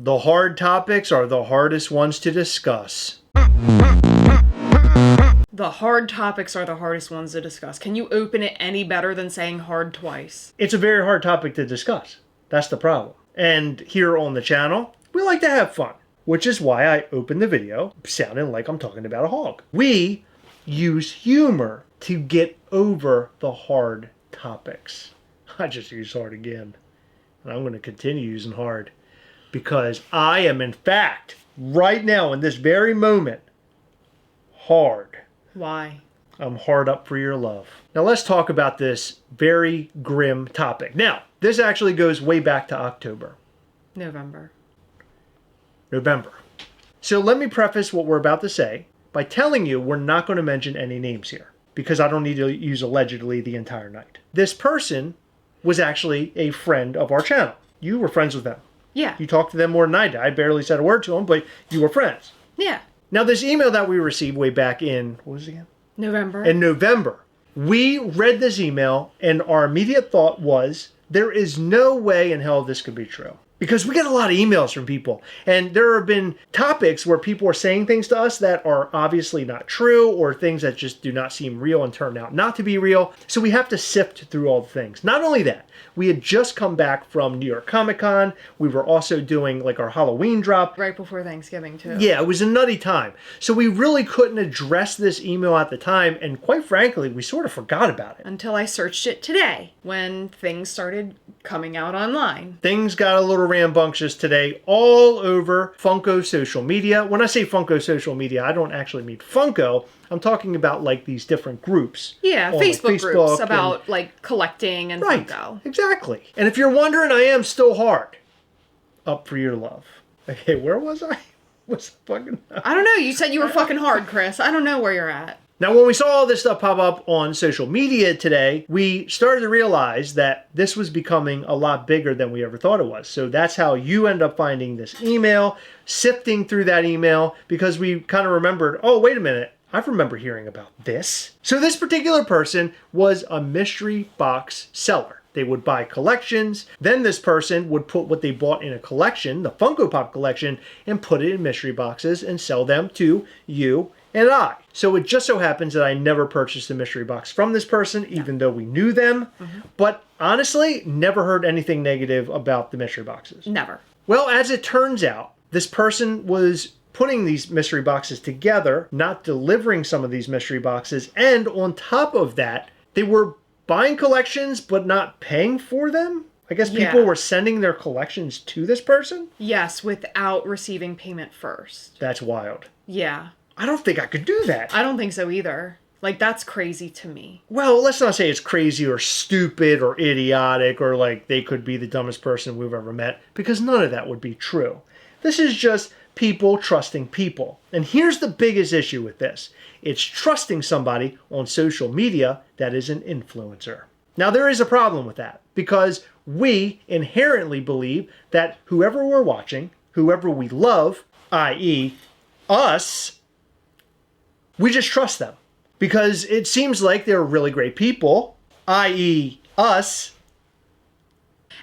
The hard topics are the hardest ones to discuss. The hard topics are the hardest ones to discuss. Can you open it any better than saying hard twice? It's a very hard topic to discuss. That's the problem. And here on the channel, we like to have fun, which is why I opened the video sounding like I'm talking about a hog. We use humor to get over the hard topics. I just used hard again. And I'm going to continue using hard because I am, in fact, right now in this very moment, hard. Why? I'm hard up for your love. Now let's talk about this very grim topic. Now, this actually goes way back to October. November. So let me preface what we're about to say by telling you we're not going to mention any names here because I don't need to use allegedly the entire night. This person was actually a friend of our channel. You were friends with them. Yeah. You talked to them more than I did. I barely said a word to them, but you were friends. Yeah. Now this email that we received way back in, what was it again? November. In November. We read this email and our immediate thought was, there is no way in hell this could be true. Because we get a lot of emails from people. And there have been topics where people are saying things to us that are obviously not true or things that just do not seem real and turn out not to be real. So we have to sift through all the things. Not only that, we had just come back from New York Comic Con. We were also doing like our Halloween drop. Right before Thanksgiving too. Yeah, it was a nutty time. So we really couldn't address this email at the time. And quite frankly, we sort of forgot about it. Until I searched it today when things started coming out online. Things got a little rambunctious today all over Funko social media. When I say Funko social media, I don't actually mean Funko. I'm talking about like these different groups. Yeah, Facebook groups about like collecting and right, Funko. Exactly. And if you're wondering, I am still hard up for your love. Okay, where was I? Was fucking... I don't know. You said you were fucking hard, Chris. I don't know where you're at. Now, when we saw all this stuff pop up on social media today, we started to realize that this was becoming a lot bigger than we ever thought it was. So that's how you end up finding this email, sifting through that email, because we kind of remembered, oh, wait a minute, I remember hearing about this. So this particular person was a mystery box seller. They would buy collections. Then this person would put what they bought in a collection, the Funko Pop collection, and put it in mystery boxes and sell them to you and I. So it just so happens that I never purchased a mystery box from this person, even though we knew them. But honestly, never heard anything negative about the mystery boxes. Never. Well, as it turns out, this person was putting these mystery boxes together, not delivering some of these mystery boxes, and on top of that, they were buying collections but not paying for them. I guess people were sending their collections to this person? Yes, without receiving payment first. That's wild. Yeah. I don't think I could do that. I don't think so either. Like, that's crazy to me. Well, let's not say it's crazy or stupid or idiotic or like they could be the dumbest person we've ever met, because none of that would be true. This is just people trusting people. And here's the biggest issue with this. It's trusting somebody on social media that is an influencer. Now, there is a problem with that because we inherently believe that whoever we're watching, whoever we love, i.e. us, we just trust them because it seems like they're really great people, i.e. us.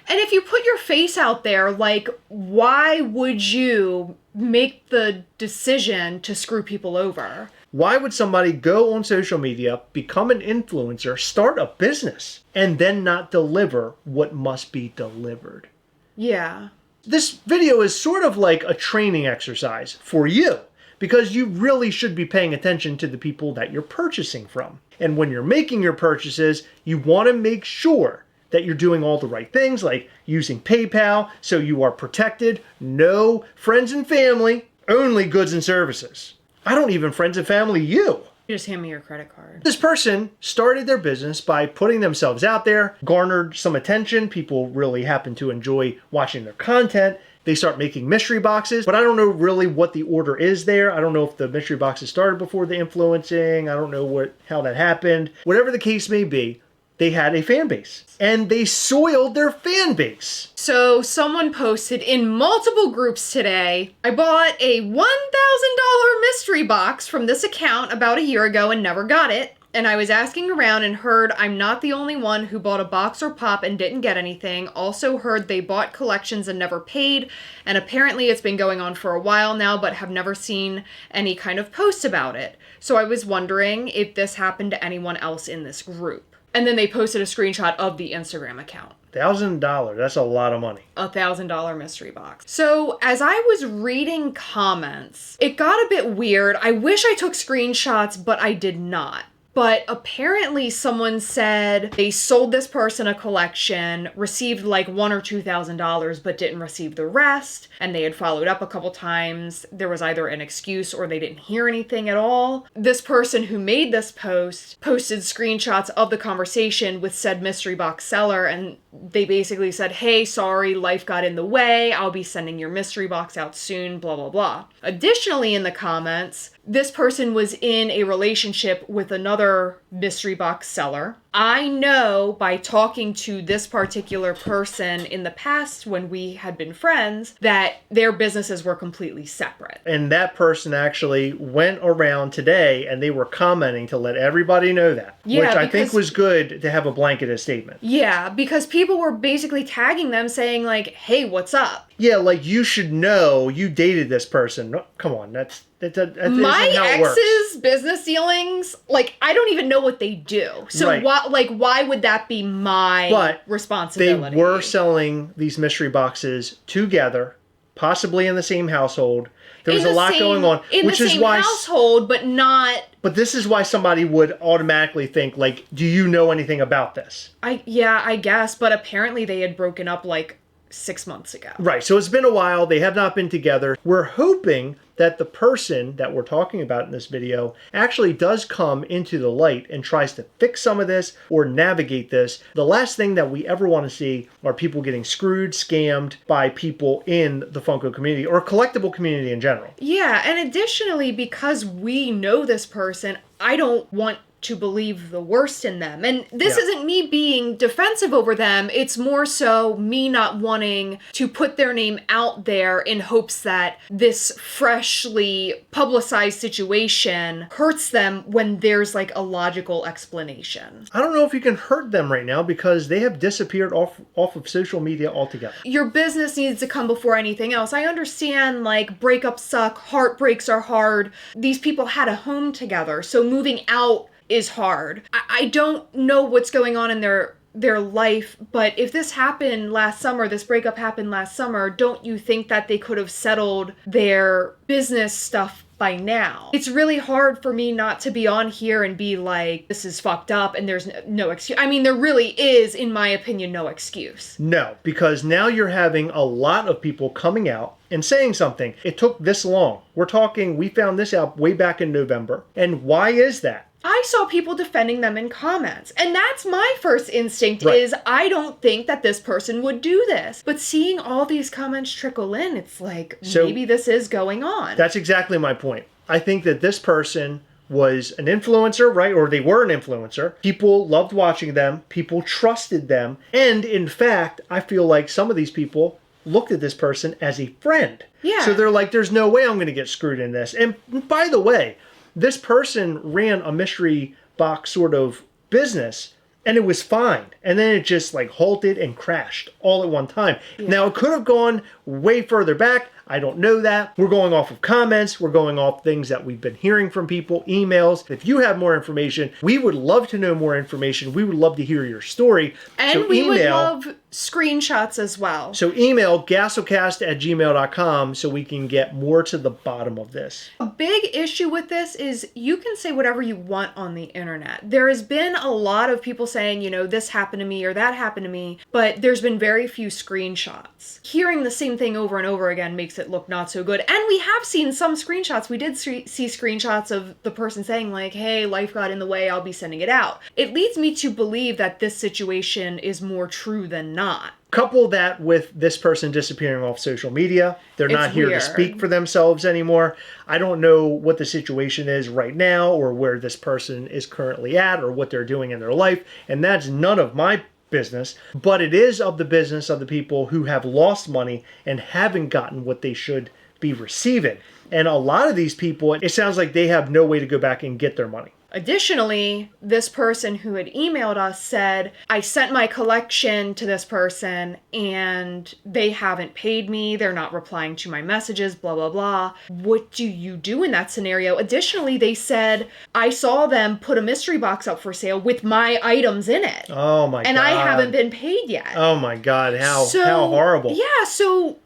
And if you put your face out there, like, why would you make the decision to screw people over? Why would somebody go on social media, become an influencer, start a business, and then not deliver what must be delivered? Yeah. This video is sort of like a training exercise for you, because you really should be paying attention to the people that you're purchasing from. And when you're making your purchases, you want to make sure that you're doing all the right things, like using PayPal so you are protected, no friends and family, only goods and services. I don't even friends and family you. Just hand me your credit card. This person started their business by putting themselves out there, garnered some attention. People really happen to enjoy watching their content. They start making mystery boxes, but I don't know really what the order is there. I don't know if the mystery boxes started before the influencing. I don't know how that happened. Whatever the case may be, they had a fan base and they soiled their fan base. So someone posted in multiple groups today, I bought a $1,000 mystery box from this account about a year ago and never got it. and I was asking around and heard I'm not the only one who bought a box or pop and didn't get anything. Also heard they bought collections and never paid, and apparently it's been going on for a while now, but have never seen any kind of post about it. So I was wondering if this happened to anyone else in this group. And then they posted a screenshot of the Instagram account. $1,000, that's a lot of money. $1,000 mystery box. So as I was reading comments, it got a bit weird. I wish I took screenshots, but I did not. But apparently someone said they sold this person a collection, received like $1,000 or $2,000, but didn't receive the rest. And they had followed up a couple times. There was either an excuse or they didn't hear anything at all. This person who made this post posted screenshots of the conversation with said mystery box seller. And they basically said, hey, sorry, life got in the way. I'll be sending your mystery box out soon, blah, blah, blah. Additionally, in the comments, this person was in a relationship with another mystery box seller. I know by talking to this particular person in the past when we had been friends that their businesses were completely separate. And that person actually went around today and they were commenting to let everybody know that. Yeah, which I think was good to have a blanketed statement. Yeah, because people were basically tagging them saying like, hey, what's up? Yeah, like you should know you dated this person. No, come on, that my isn't how it works. ex's business dealings, like I don't even know what they do. So Right. why would that be my responsibility? They were selling these mystery boxes together, possibly in the same household. There was a lot going on, which is why household, but not. But this is why somebody would automatically think, like, do you know anything about this? I guess, but apparently they had broken up like 6 months ago. Right, so it's been a while. They have not been together. We're hoping that the person that we're talking about in this video actually does come into the light and tries to fix some of this or navigate this. The last thing that we ever want to see are people getting screwed, scammed by people in the Funko community or collectible community in general. Yeah, and additionally, because we know this person, I don't want to believe the worst in them. And this isn't me being defensive over them. It's more so me not wanting to put their name out there in hopes that this freshly publicized situation hurts them when there's like a logical explanation. I don't know if you can hurt them right now because they have disappeared off of social media altogether. Your business needs to come before anything else. I understand like breakups suck, heartbreaks are hard. These people had a home together, so moving out is hard. I don't know what's going on in their life, but if this happened last summer, this breakup happened last summer, don't you think that they could have settled their business stuff by now? It's really hard for me not to be on here and be like, this is fucked up and there's no excuse. I mean, there really is, in my opinion, no excuse. No, because now you're having a lot of people coming out and saying something. It took this long. We found this out way back in November. And why is that? I saw people defending them in comments. And that's my first instinct is I don't think that this person would do this. But seeing all these comments trickle in, it's like, maybe this is going on. That's exactly my point. I think that this person was an influencer, right? Or they were an influencer. People loved watching them. People trusted them. And in fact, I feel like some of these people looked at this person as a friend. Yeah. So they're like, there's no way I'm going to get screwed in this. And by the way, this person ran a mystery box sort of business and it was fine. And then it just like halted and crashed all at one time. Yeah. Now it could have gone way further back. I don't know that. We're going off of comments. We're going off things that we've been hearing from people, emails. If you have more information, we would love to know more information. We would love to hear your story. And we would love screenshots as well. So email gastlecast@gmail.com so we can get more to the bottom of this. A big issue with this is you can say whatever you want on the internet. There has been a lot of people saying, you know, this happened to me or that happened to me, but there's been very few screenshots. Hearing the same thing over and over again makes it look not so good. And we have seen some screenshots. We did see screenshots of the person saying like, hey, life got in the way, I'll be sending it out. It leads me to believe that this situation is more true than not. Couple that with this person disappearing off social media. They're not here to speak for themselves anymore. I don't know what the situation is right now or where this person is currently at or what they're doing in their life. And that's none of my business, but it is of the business of the people who have lost money and haven't gotten what they should be receiving. And a lot of these people, it sounds like they have no way to go back and get their money. Additionally, this person who had emailed us said, I sent my collection to this person and they haven't paid me. They're not replying to my messages, blah, blah, blah. What do you do in that scenario? Additionally, they said, I saw them put a mystery box up for sale with my items in it. Oh my God. And I haven't been paid yet. Oh my God. How horrible. Yeah, so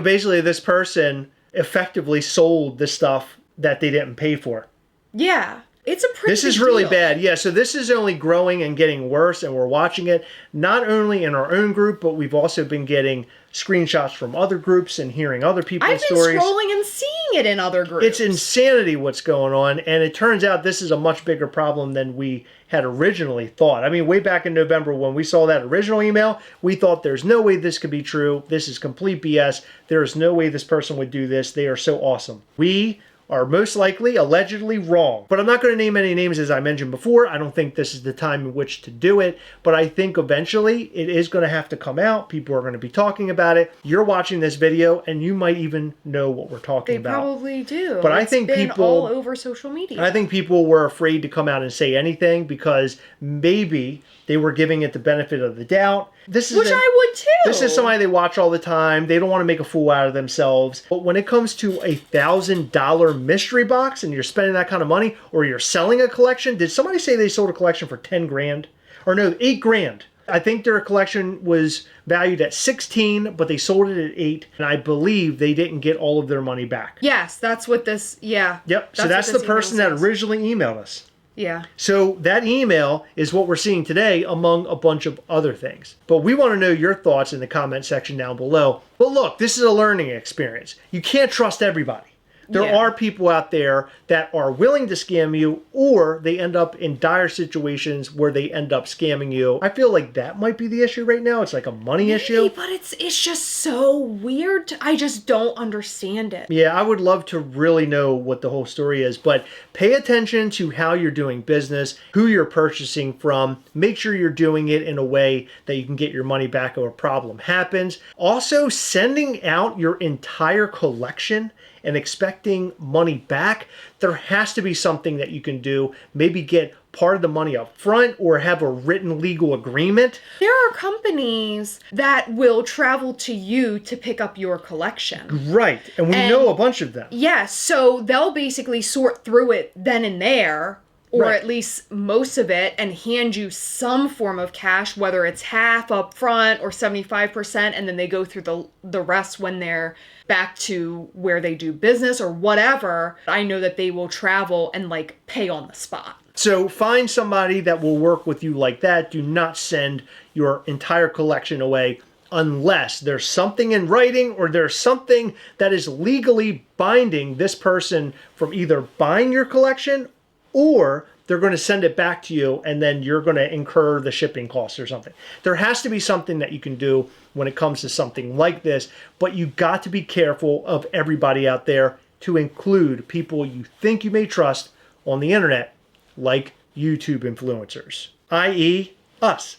basically this person effectively sold the stuff that they didn't pay for. Yeah, it's a pretty This is really bad. Yeah, so this is only growing and getting worse, and we're watching it not only in our own group, but we've also been getting screenshots from other groups and hearing other people's stories. I've been scrolling and seeing it in other groups. It's insanity what's going on, and it turns out this is a much bigger problem than we had originally thought. I mean, way back in November when we saw that original email, we thought there's no way this could be true. This is complete BS. There is no way this person would do this. They are so awesome. We are most likely allegedly wrong. But I'm not going to name any names, as I mentioned before. I don't think this is the time in which to do it, but I think eventually it is going to have to come out. People are going to be talking about it. You're watching this video and you might even know what we're talking about. They probably do. But I think been people all over social media. I think people were afraid to come out and say anything because maybe they were giving it the benefit of the doubt. Which I would too. This is somebody they watch all the time. They don't want to make a fool out of themselves. But when it comes to a $1,000 mystery box and you're spending that kind of money, or you're selling a collection, did somebody say they sold a collection for 10 grand? Or no, 8 grand. I think their collection was valued at 16, but they sold it at 8, and I believe they didn't get all of their money back. Yes, that's what this, yeah. Yep, so that's the person that originally emailed us. Yeah. So that email is what we're seeing today among a bunch of other things. But we want to know your thoughts in the comment section down below. But look, this is a learning experience. You can't trust everybody. There are people out there that are willing to scam you, or they end up in dire situations where they end up scamming you. I feel like that might be the issue right now. It's like a money issue. But it's just so weird. I just don't understand it. Yeah, I would love to really know what the whole story is, but pay attention to how you're doing business, who you're purchasing from. Make sure you're doing it in a way that you can get your money back if a problem happens. Also, sending out your entire collection and expecting money back, there has to be something that you can do. Maybe get part of the money up front or have a written legal agreement. There are companies that will travel to you to pick up your collection. Right, and we know a bunch of them. Yes, so they'll basically sort through it then and there, or at least most of it, and hand you some form of cash, whether it's half up front or 75%, and then they go through the rest when they're back to where they do business or whatever. I know that they will travel and like pay on the spot. So find somebody that will work with you like that. Do not send your entire collection away unless there's something in writing or there's something that is legally binding this person from either buying your collection, or they're going to send it back to you and then you're going to incur the shipping costs or something. There has to be something that you can do when it comes to something like this, but you got to be careful of everybody out there, to include people you think you may trust on the internet, like YouTube influencers, i.e. us.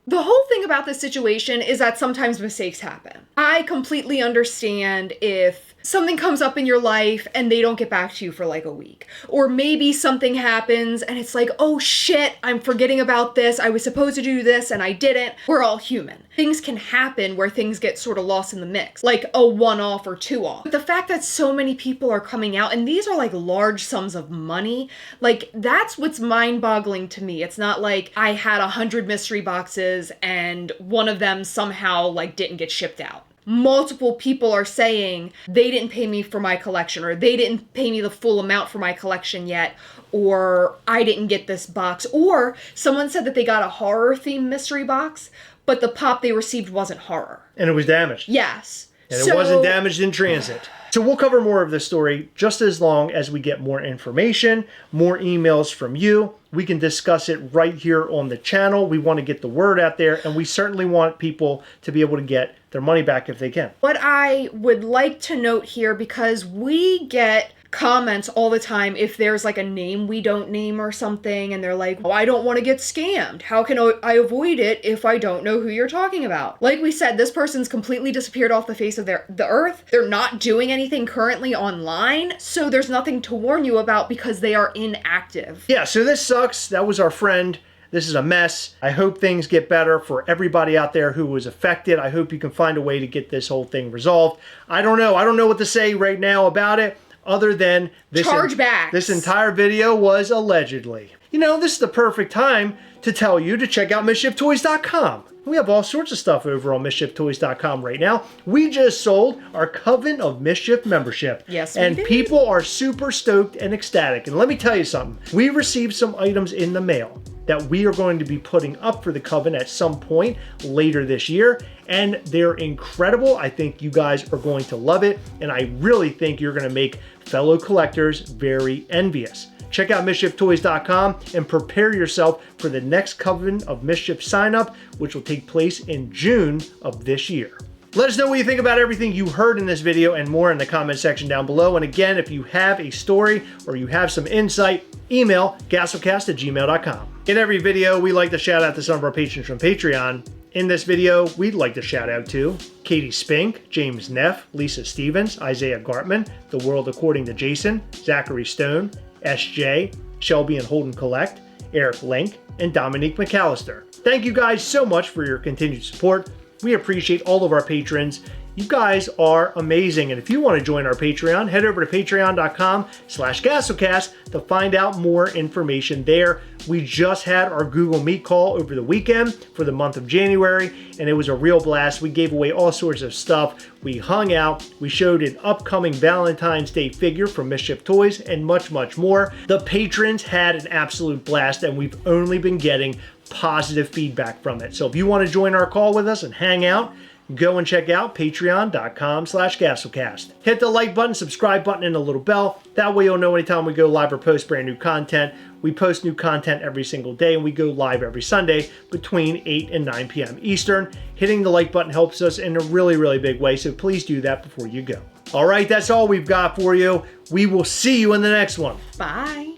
The whole thing about this situation is that sometimes mistakes happen. I completely understand if something comes up in your life and they don't get back to you for like a week. Or maybe something happens and it's like, oh shit, I'm forgetting about this. I was supposed to do this and I didn't. We're all human. Things can happen where things get sort of lost in the mix, like a one-off or two-off. But the fact that so many people are coming out, and these are like large sums of money, like that's what's mind-boggling to me. It's not like I had 100 mystery boxes and one of them somehow like didn't get shipped out. Multiple people are saying they didn't pay me for my collection, or they didn't pay me the full amount for my collection yet, or I didn't get this box, or someone said that they got a horror themed mystery box, but the pop they received wasn't horror. And it was damaged. Yes. And it wasn't damaged in transit. So we'll cover more of this story just as long as we get more information, more emails from you. We can discuss it right here on the channel. We want to get the word out there, and we certainly want people to be able to get their money back if they can. What I would like to note here, because we get comments all the time if there's like a name we don't name or something, and they're like, oh, I don't want to get scammed. How can I avoid it if I don't know who you're talking about? Like we said, this person's completely disappeared off the face of the earth. They're not doing anything currently online, so there's nothing to warn you about because they are inactive. Yeah, so this sucks. That was our friend. This is a mess. I hope things get better for everybody out there who was affected. I hope you can find a way to get this whole thing resolved. I don't know. I don't know what to say right now about it other than this. Chargebacks. This entire video was allegedly. You know, this is the perfect time to tell you to check out MISCHIEFtoys.com. We have all sorts of stuff over on MISCHIEFtoys.com right now. We just sold our Coven of Mischief membership. Yes, we and did. People are super stoked and ecstatic. And let me tell you something. We received some items in the mail that we are going to be putting up for the Coven at some point later this year. And they're incredible. I think you guys are going to love it. And I really think you're going to make fellow collectors very envious. Check out MISCHIEFtoys.com and prepare yourself for the next Coven of Mischief sign up, which will take place in June of this year. Let us know what you think about everything you heard in this video and more in the comment section down below. And again, if you have a story or you have some insight, email gastlecast@gmail.com. In every video, we like to shout out to some of our patrons from Patreon. In this video, we'd like to shout out to Katie Spink, James Neff, Lisa Stevens, Isaiah Gartman, The World According to Jason, Zachary Stone, SJ, Shelby and Holden Collect, Eric Link, and Dominique McAllister. Thank you guys so much for your continued support. We appreciate all of our patrons. You guys are amazing. And if you want to join our Patreon, head over to patreon.com/Gastlecast to find out more information there. We just had our Google Meet call over the weekend for the month of January, and it was a real blast. We gave away all sorts of stuff. We hung out. We showed an upcoming Valentine's Day figure from Mischief Toys and much, much more. The patrons had an absolute blast, and we've only been getting positive feedback from it. So if you want to join our call with us and hang out, go and check out patreon.com/Gastlecast. Hit the like button, subscribe button, and the little bell. That way you'll know anytime we go live or post brand new content. We post new content every single day, and we go live every Sunday between 8 and 9 p.m. Eastern. Hitting the like button helps us in a really, really big way, so please do that before you go. All right, that's all we've got for you. We will see you in the next one. Bye.